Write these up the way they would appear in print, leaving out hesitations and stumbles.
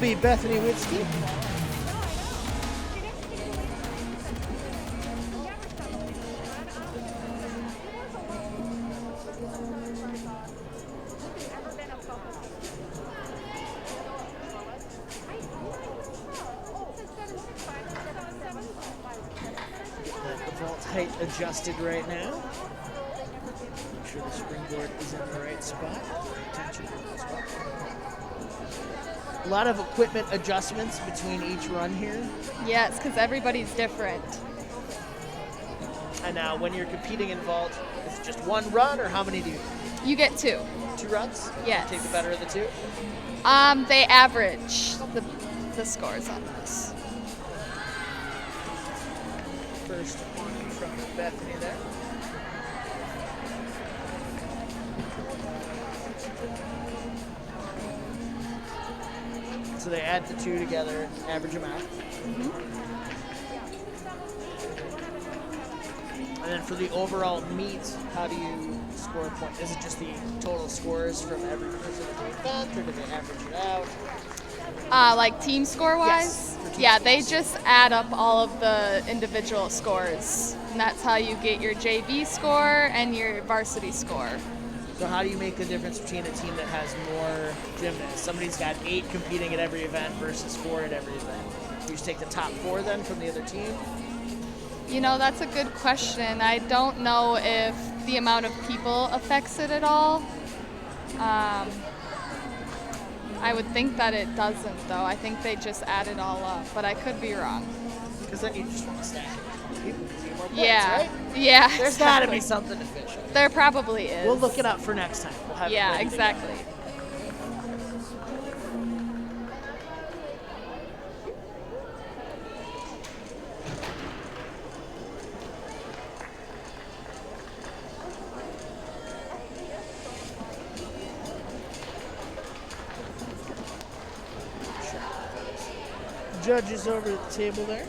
be Bethany Witzke. The vault height adjusted right now. Make sure the springboard is in the right spot. Attention to the spot. A lot of equipment adjustments between each run here. Yes, because everybody's different. And now, when you're competing in vault, is it just one run, or how many do you? You get 2. 2 runs? Yes. Take the better of the 2. They average the scores on this. First one from Bethany there. So they add the 2 together, average them out. And then for the overall meet, how do you score points? Is it just the total scores from every person at the event, or do they average it out? Like team score wise? Yes, Yeah, they just add up all of the individual scores. And that's how you get your JV score and your varsity score. So how do you make the difference between a team that has more gymnasts? Somebody's got 8 competing at every event versus 4 at every event. You just take the top 4 then from the other team? You know, that's a good question. I don't know if the amount of people affects it at all. I would think that it doesn't, though. I think they just add it all up, but I could be wrong. Because then you just want to stack it with people to get more points, Yeah, right? yeah. There's got to be something official. There probably is. We'll look it up for next time. We'll have it Yeah, ready to go. exactly. Judges over at the table there.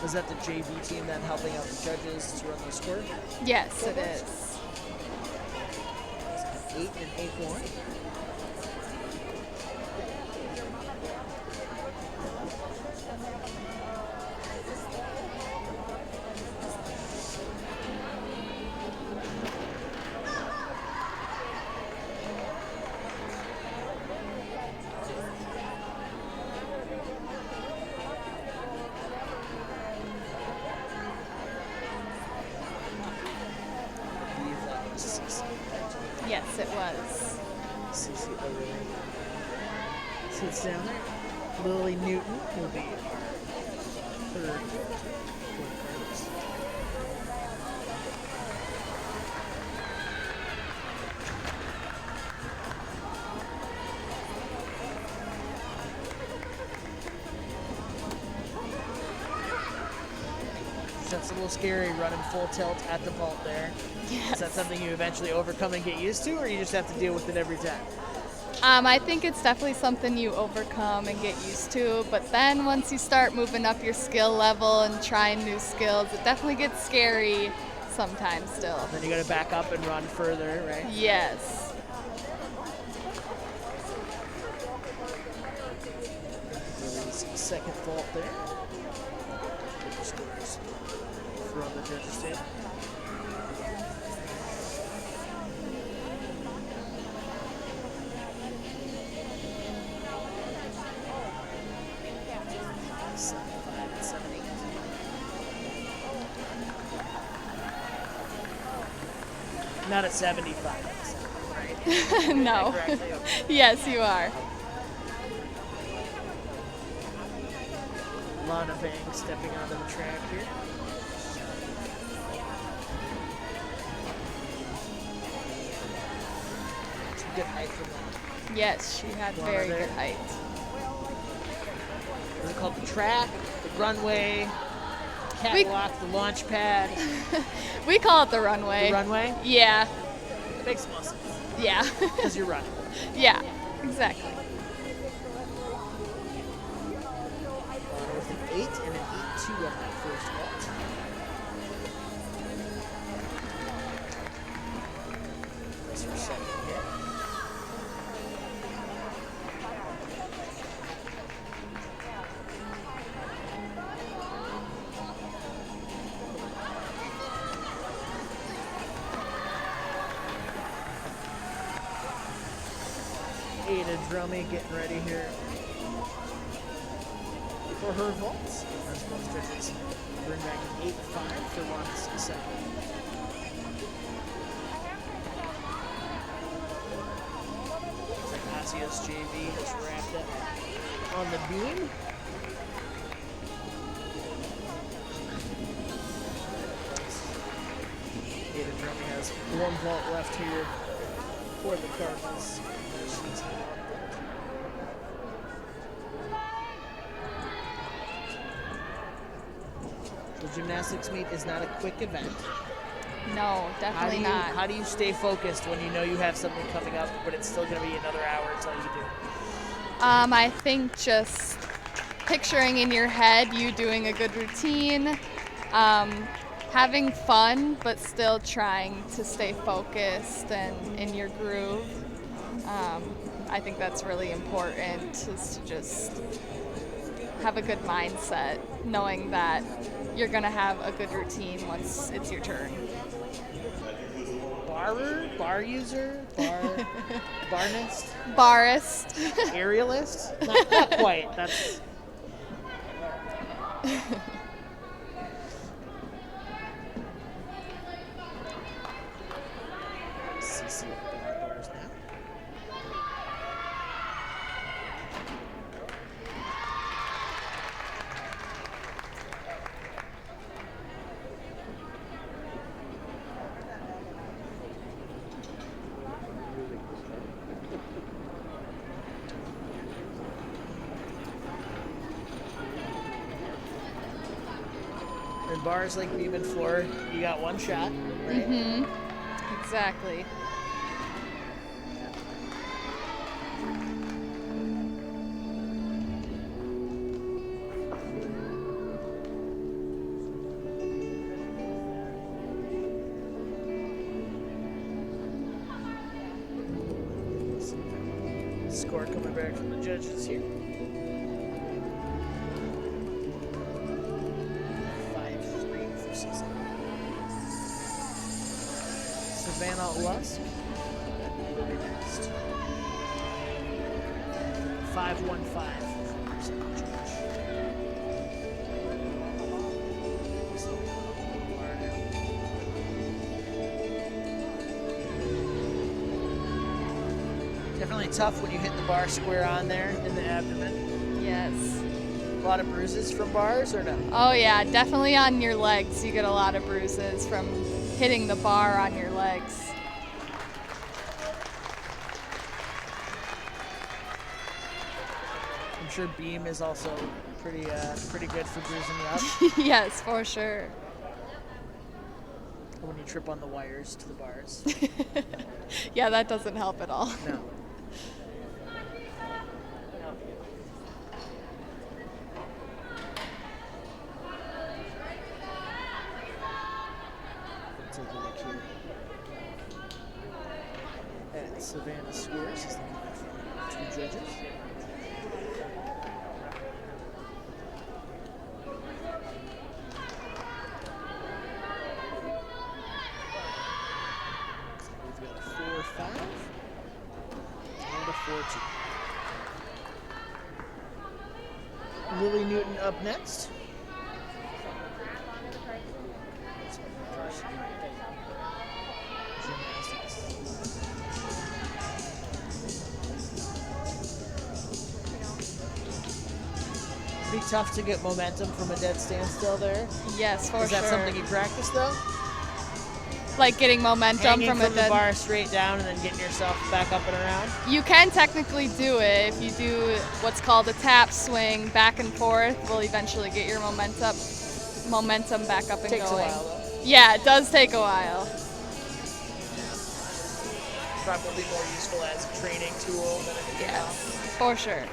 Is that the JV team then helping out the judges to run the score? Yes, it is. 8 and 8-1. Yes, it was. CC Overlay sits down there. Lily Newton will be our third scorecardist. That's a little scary running full tilt at the vault there. Yes. Is that something you eventually overcome and get used to, or you just have to deal with it every time? I think it's definitely something you overcome and get used to, but then once you start moving up your skill level and trying new skills, it definitely gets scary sometimes still. Then you got to back up and run further, right? Yes. Lily's second vault there. Scores from the judges' table. Not at 75, right? No. Correctly? Okay. Yes, you are. Lana Vang stepping onto the track here. Some good height from that. Yes, she had very good height. Is it called the track, the runway, catwalk, the launch pad? We call it the runway. The runway? Yeah. It makes more sense. Yeah. Because you're running. Yeah, exactly. With an 8 and an 8-2 on that first vault. her second hit. Ada Drummy getting ready here for her vaults. As most judges bring back an 8-5 for Ron's second. Asios JV has wrapped up on the beam. Ada Drummy has one vault left here for the Cardinals. She's the gymnastics meet is not a quick event. No, definitely not. How do you stay focused when you know you have something coming up, but it's still going to be another hour until you do? I think just picturing in your head you doing a good routine, having fun, but still trying to stay focused and in your groove. I think that's really important, is to just have a good mindset, knowing that you're going to have a good routine once it's your turn. Bar user, barnist, Barist. aerialist? Not quite. That's. CC bars now. In bars like beam and floor, you got one shot, right? Mm-hmm. Exactly. Score coming back from the judges here. 5-3 for Susan. Savannah Lusk will be next. 5-1-5 for second judge. Definitely tough when you hit the bar square on there in the abdomen. Yes. A lot of bruises from bars or no? Oh yeah, definitely on your legs. You get a lot of bruises from hitting the bar on your legs. I'm sure beam is also pretty good for bruising you up. Yes, for sure. When you trip on the wires to the bars. Yeah, that doesn't help at all. No. Take a look here at Savannah scores. Is two judges. We've got a 4-5 and a 4-2. Lily Newton up next. Pretty tough to get momentum from a dead standstill there. Yes, for sure. Is that something you practice though? Like getting momentum Hanging from the a dead bar straight down and then getting yourself back up and around? You can technically do it if you do what's called a tap swing back and forth. Will eventually get your momentum back up and Takes going. a while though. Yeah, it does take a while. Probably more useful as a training tool than anything Yes, else. for sure.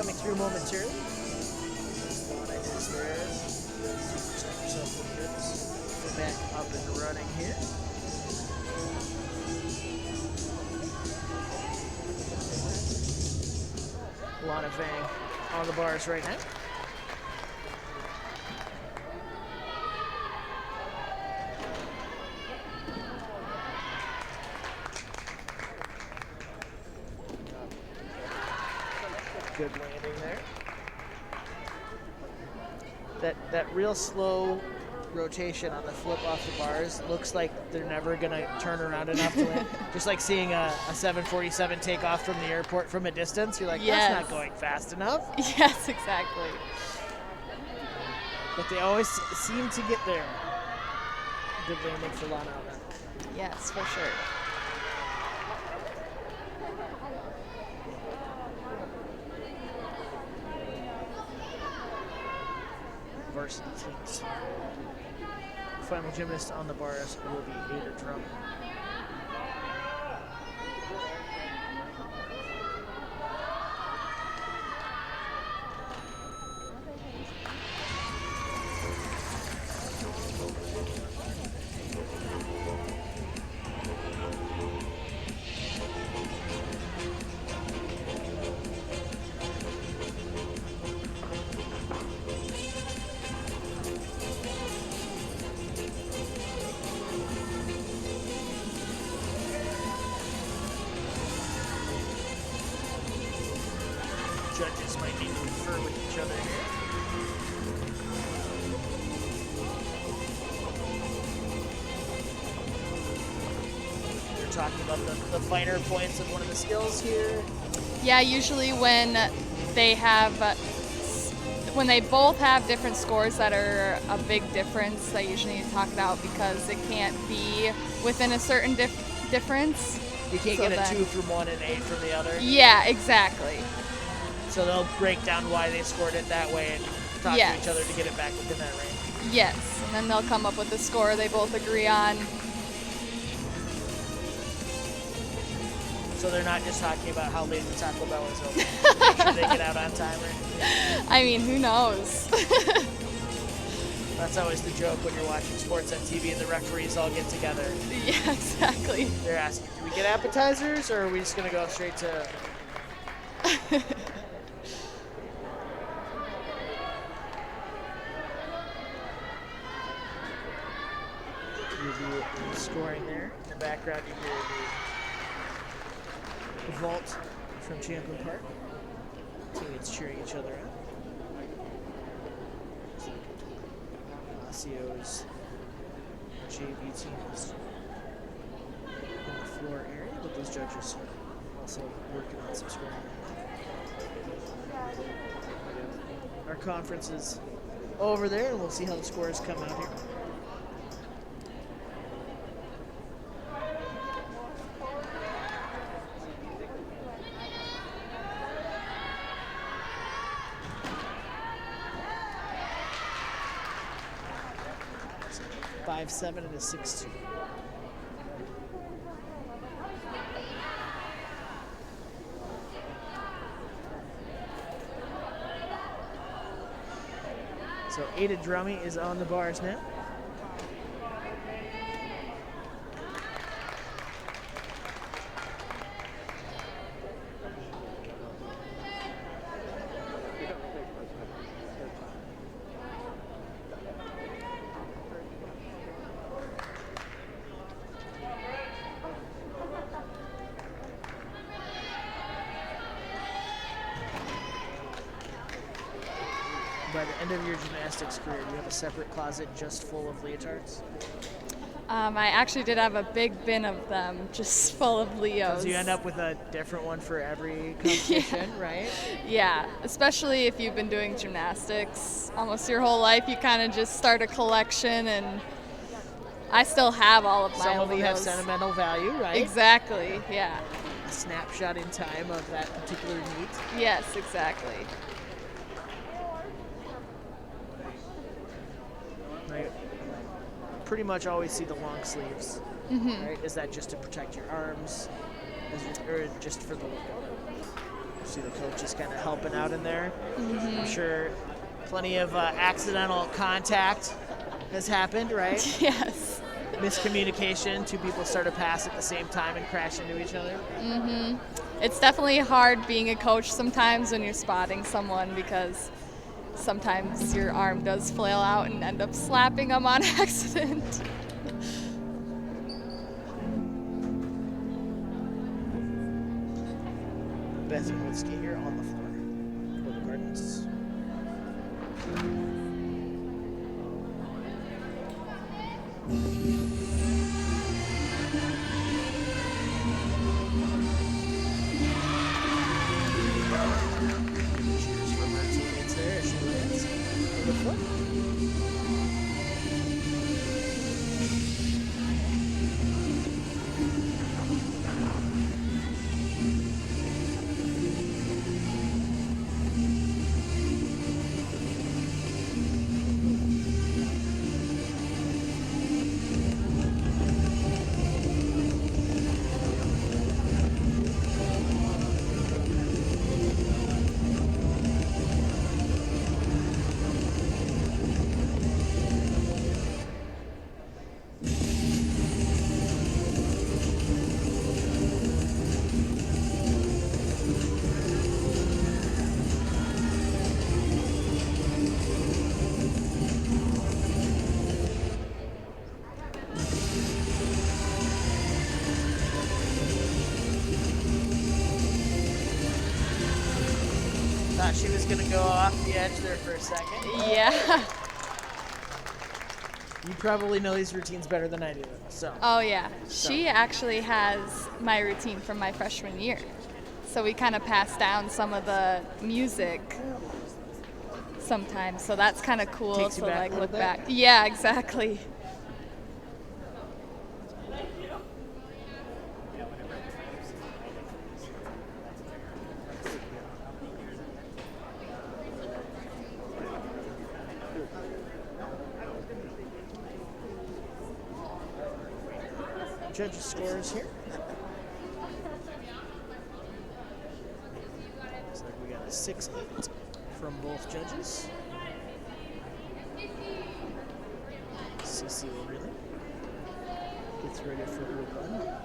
coming through momentarily. Spot I just there. Check yourself with this. We're back up and running here. A lot of bang on the bars right now. Good landing there. That real slow rotation on the flip off the bars looks like they're never gonna turn around enough to land. Just like seeing a 747 take off from the airport from a distance, you're like, yes. That's not going fast enough. Yes, exactly. But they always seem to get there. Good landing for Lana. Yes, for sure. Varsity teams. Final gymnast on the bars will be Ada Drum. Judges might need to confer with each other here. They're talking about the finer points of one of the skills here. Yeah, usually when they have, when they both have different scores that are a big difference, they usually need to talk it out because it can't be within a certain difference. You can't So get a then- 2 from one and 8 from the other. Yeah, exactly. So they'll break down why they scored it that way and talk Yes. to each other to get it back within that range. Yes, and then they'll come up with a score they both agree on. So they're not just talking about how late the Taco Bell is open. Make sure they get out on time or anything. I mean, who knows? That's always the joke when you're watching sports on TV and the referees all get together. Yeah, exactly. They're asking, do we get appetizers or are we just going to go straight to... Review scoring there. In the background you hear the vault from Champlin Park. Teammates cheering each other on. Ocio's JV team is in the floor area, but those judges also working on some scoring. Our conference is over there, and we'll see how the scores come out here. So 5-7 and a 6-2. So Ada Drummy is on the bars now. By the end of your gymnastics career, do you have a separate closet just full of leotards? I actually did have a big bin of them, just full of Leos. So you end up with a different one for every competition, right? Yeah, especially if you've been doing gymnastics almost your whole life, you kind of just start a collection, and I still have all of my Some of them have Leos. sentimental value, right? Exactly, yeah. A snapshot in time of that particular meet. Yes, exactly. I pretty much always see the long sleeves, right? Is that just to protect your arms, or just for the look of it? See the coaches kind of helping out in there. I'm sure plenty of accidental contact has happened, right? Yes. Miscommunication. Two people start a pass at the same time and crash into each other. It's definitely hard being a coach sometimes when you're spotting someone, because sometimes your arm does flail out and end up slapping them on accident. Bezinwoodski here on the floor for the Cardinals. Cheers from her teammates there as she lands for the foot. Thought she was going to go off the edge there for a second. Yeah. You probably know these routines better than I do, so. Oh, yeah. She actually has my routine from my freshman year. So we kind of pass down some of the music sometimes. So that's kind of cool Takes you to back a like little look bit? back. Yeah, exactly. Judges' scores here. Looks like we got a 6-8 from both judges. Cecile really gets ready for her run.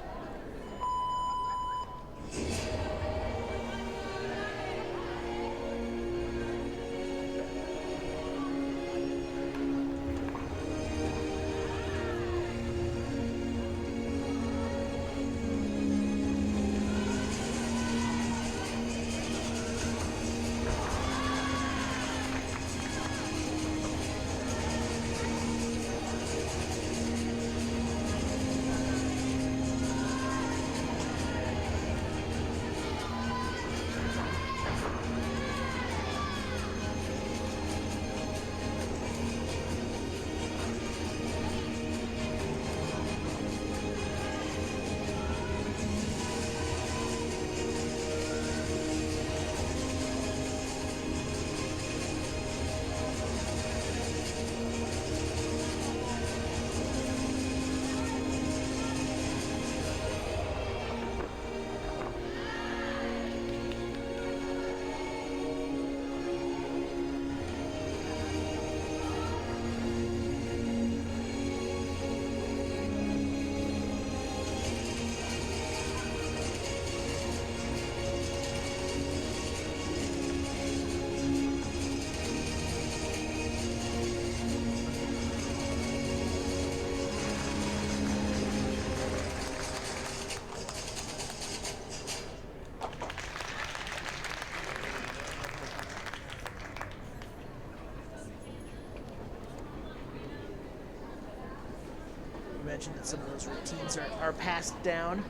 Mentioned that some of those routines are passed down.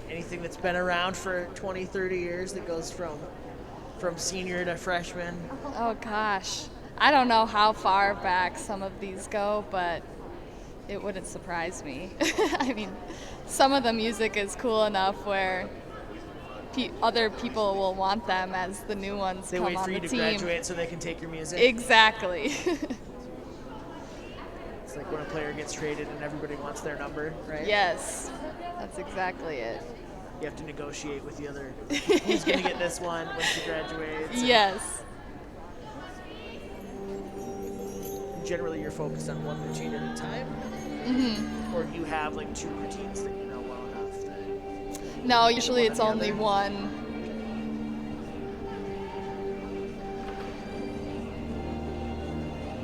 Anything that's been around for 20, 30 years that goes from senior to freshman? Oh gosh. I don't know how far back some of these go, but it wouldn't surprise me. I mean, some of the music is cool enough where other people will want them as the new ones They come wait on for you the to team. graduate so they can take your music? Exactly. It's like when a player gets traded and everybody wants their number, right? Yes, that's exactly it. you have to negotiate with the other. Who's going to get this one when she graduates? Yes. Generally, you're focused on one routine at a time, or do you have like 2 routines that you know well enough? That No, usually one or it's the only other? one.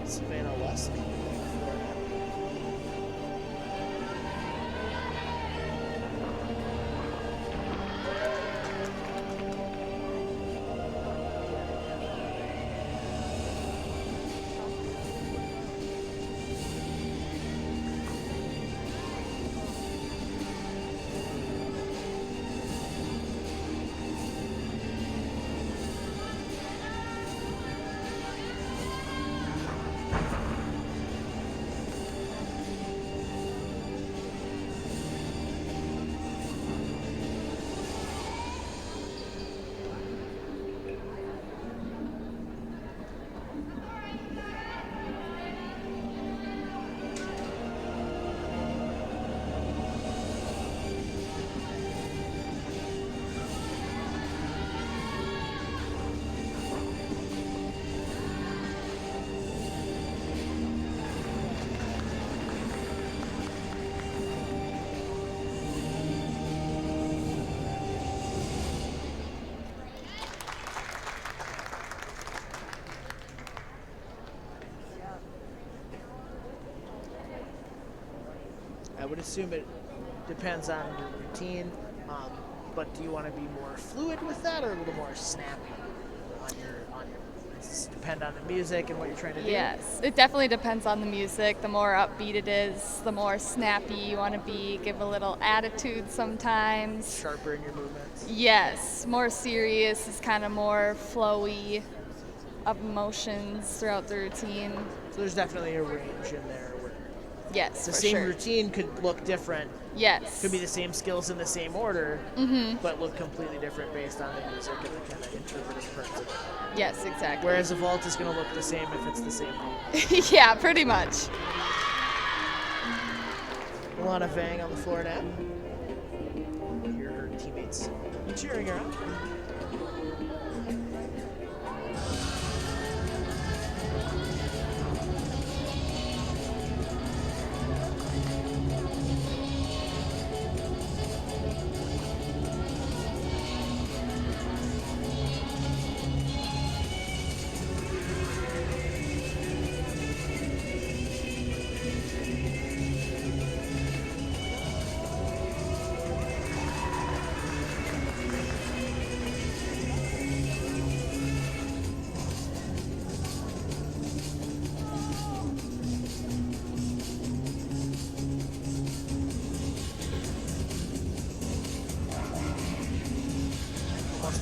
Savannah West, Florida. I would assume it depends on your routine, but do you want to be more fluid with that or a little more snappy on your does it depend on the music and what you're trying to do? Yes, it definitely depends on the music. The more upbeat it is, the more snappy you want to be. Give a little attitude sometimes. Sharper in your movements? Yes, more serious is kind of more flowy of emotions throughout the routine. So there's definitely a range in there where Yes, the for same sure. routine could look different. Yes. Could be the same skills in the same order, but look completely different based on the music and the kind of interpretive parts of it. Yes, exactly. Whereas a vault is going to look the same if it's the same move. Yeah, pretty much. Alana Vang on the floor now. You hear her teammates cheering her on.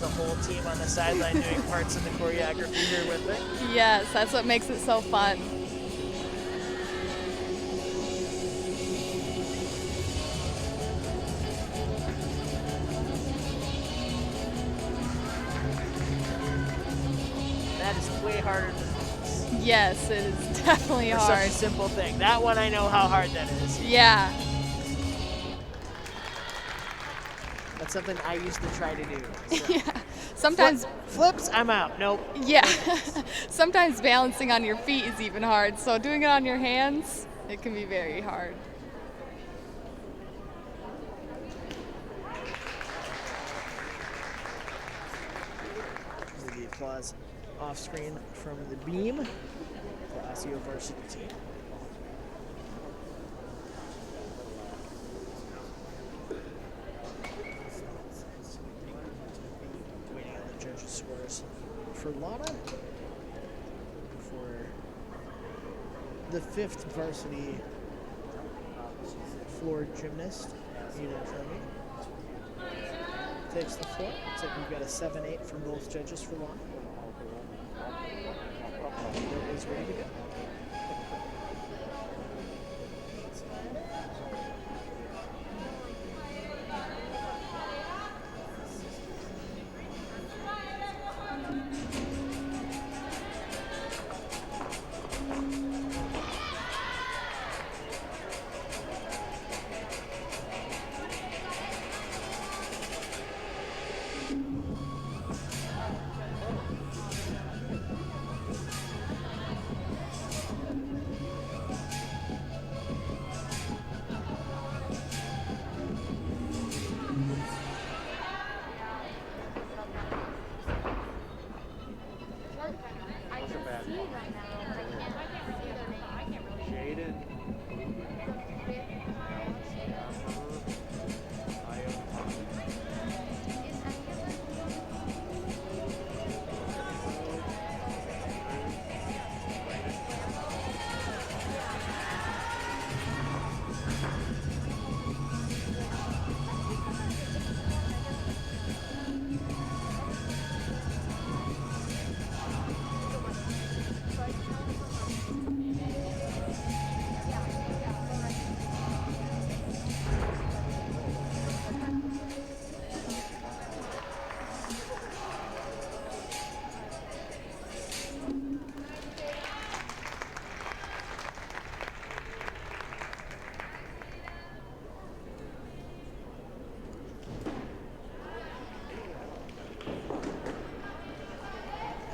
The whole team on the sideline doing parts of the choreography here with me. Yes, that's what makes it so fun. That is way harder than this. Yes, it is definitely For hard. such a simple thing. That one I know how hard that is. Yeah. That's something I used to try to do. So. Yeah. Sometimes, Flips, I'm out. Nope. yeah. Sometimes balancing on your feet is even hard. So doing it on your hands, it can be very hard. The applause off screen from the beam. The Osseo varsity team. Waiting on the judges' scores for Lana. For the 5th varsity floor gymnast, Eden Trophy. Takes the floor. Looks like we've got a 7-8 from both judges for Lana. That is ready to go.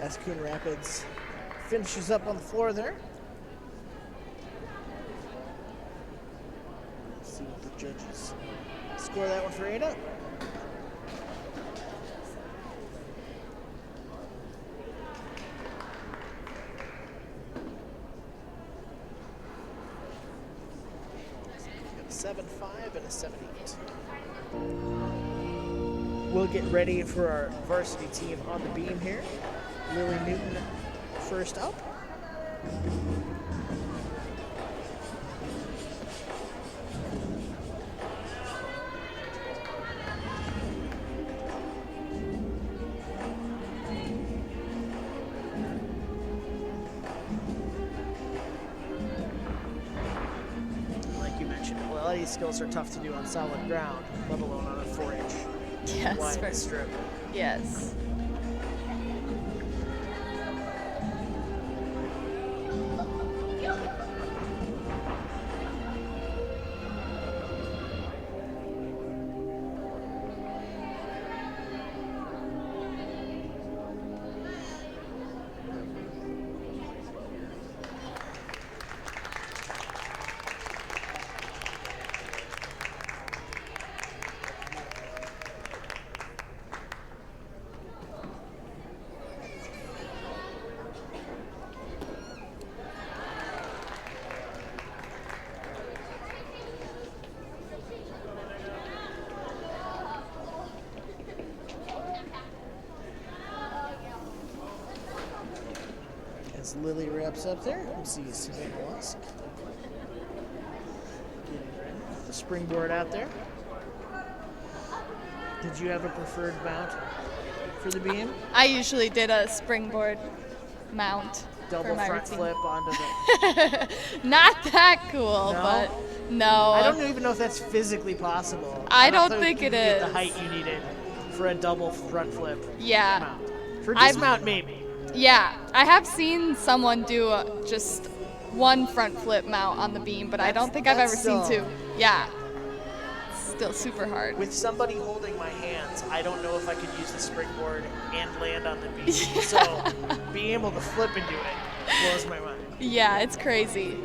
as Coon Rapids finishes up on the floor there. Let's see what the judges score that one for Ada. A 7-5 and a 7-8. We'll get ready for our varsity team on the beam here. Lily Newton first up. Like you mentioned, a lot of these skills are tough to do on solid ground, let alone on a 4-inch wide strip. Yes. As Lily wraps up there, we see Savannah Lusk getting ready. The springboard out there. Did you have a preferred mount for the beam? I usually did a springboard mount. Double for my front routine. flip onto the... Not that cool, No? but no. I don't even know if that's physically possible. I don't know if think you it can get is. the height you needed for a double front flip Yeah. mount. For I've- dismount, maybe. Yeah, I have seen someone do just one front flip mount on the beam, but I don't think I've ever That's seen still- two. Yeah. Still super hard. With somebody holding my hands, I don't know if I could use the springboard and land on the beam. So being able to flip into it blows my mind. Yeah, it's crazy.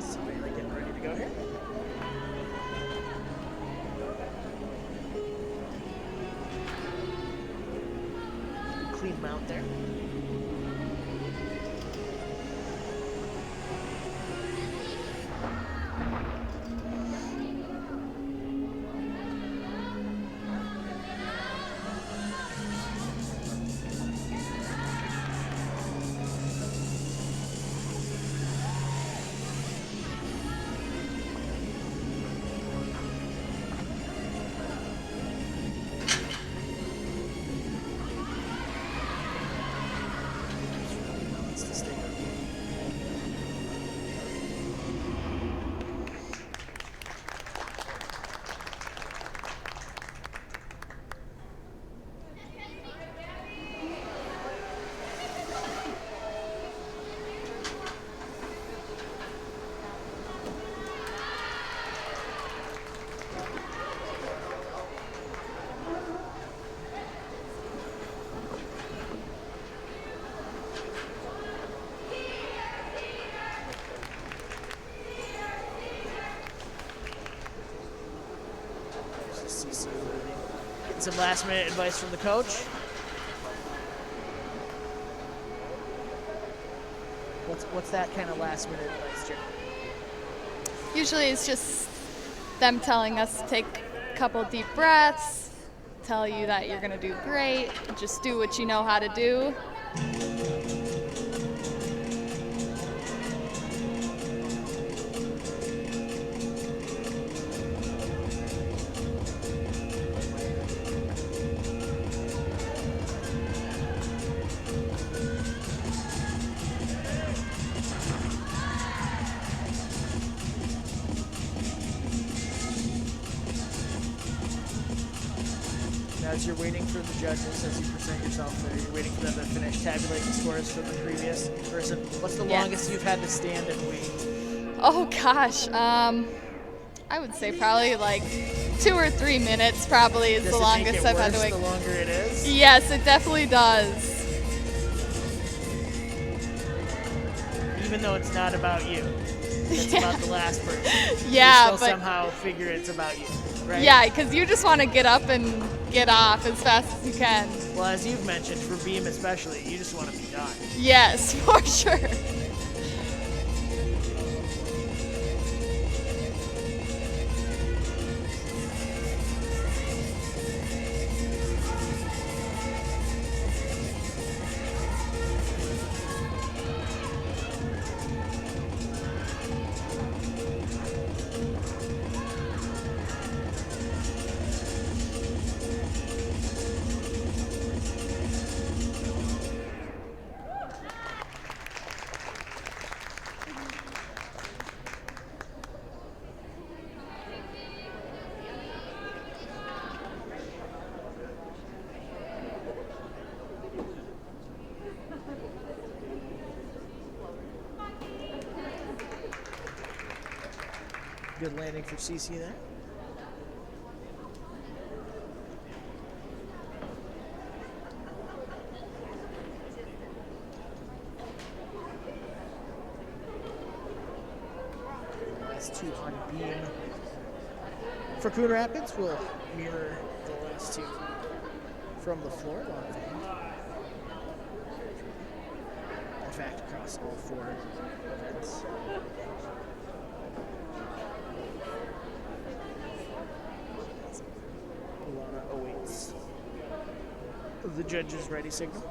Savannah getting ready to go here. Clean mount there. Balance to stay on. There's the CC getting some last minute advice from the coach. What's that kind of last minute advice, Jim? Usually it's just them telling us to take a couple deep breaths, tell you that you're going to do great, just do what you know how to do. Now, as you're waiting for the judges, as you present yourself there, you're waiting for them to finish tabulating scores from the previous person. What's the Yes. longest you've had to stand and wait? Oh gosh, I would say probably like 2 or 3 minutes probably is Does the it longest make it I've had to worse wait. the longer it is? Yes, it definitely does. Even though it's not about you. It's about the last person. Yeah, You still but somehow figure it's about you, right? yeah, because you just want to get up and get off as fast as you can. Well, as you've mentioned, for beam especially, you just want to be done. Yes, for sure. Good landing for CC there. Last two on beam. For Coon Rapids, we'll mirror the last two from the floor. In fact, across all 4 events. Alana awaits the judge's ready signal.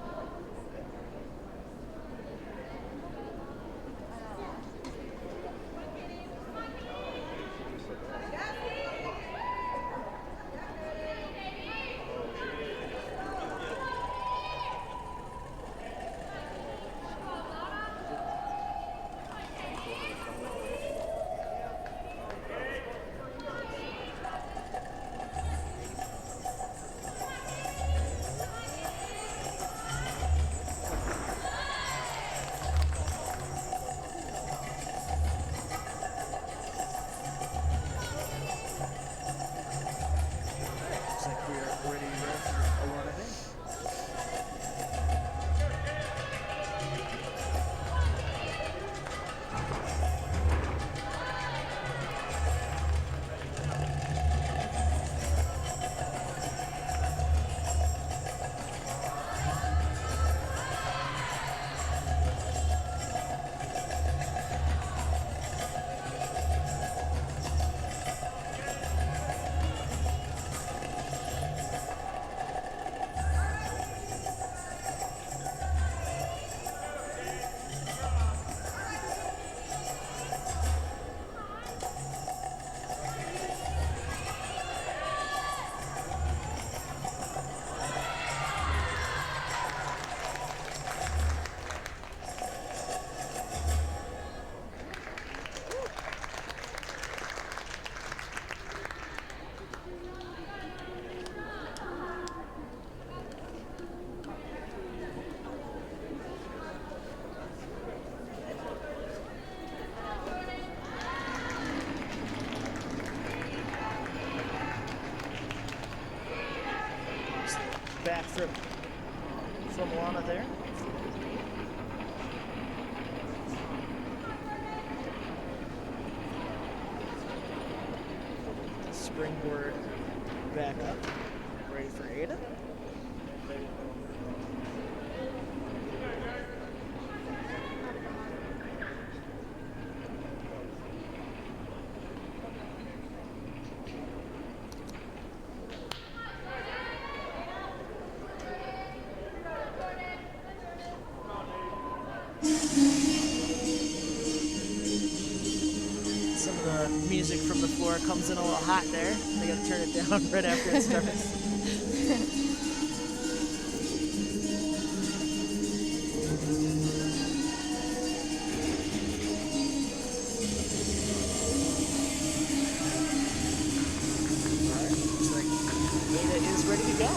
Back flip from Alana there. Springboard back up, ready for Ada. Some of the music from the floor comes in a little hot there. They gotta turn it down right after it starts. Alright, looks like Ada is ready to go.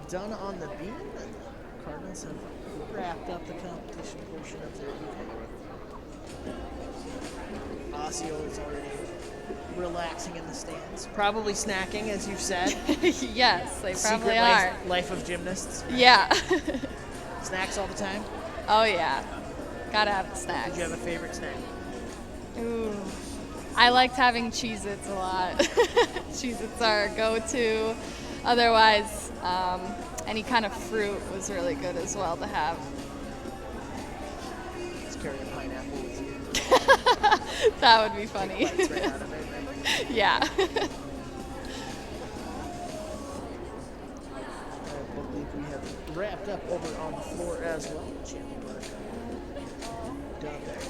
done on the beam, and the Cardinals have wrapped up the competition portion of their evening. Osseo is already relaxing in the stands, probably snacking, as you've said. Yes, they probably Secret are. life of gymnasts. Yeah. Snacks all the time? Oh, yeah. Gotta have the snacks. Did you have a favorite snack? Ooh. I liked having Cheez-Its a lot. Cheez-Its are a go-to. Otherwise, any kind of fruit was really good as well to have. Just carry a pineapple with you. That would be funny. Bites right out of it, right? Yeah. I believe we have wrapped up over on the floor as well. Champlin done there.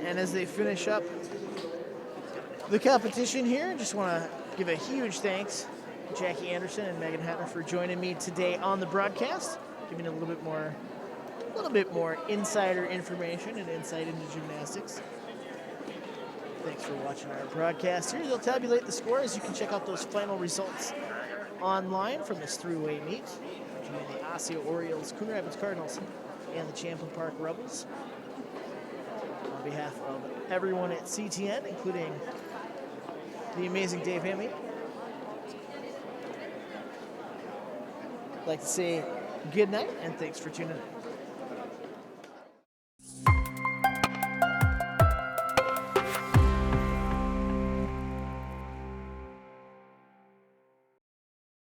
And as they finish up the competition here, just want to give a huge thanks to Jackie Anderson and Megan Hattner for joining me today on the broadcast, giving a little bit more insider information and insight into gymnastics. Thanks for watching our broadcast here. They'll tabulate the scores. You can check out those final results online from this three-way meet between the Osseo Orioles, Coon Rapids Cardinals, and the Champlin Park Rebels. On behalf of everyone at CTN, including the amazing Dave Hammy, I'd like to say good night and thanks for tuning in.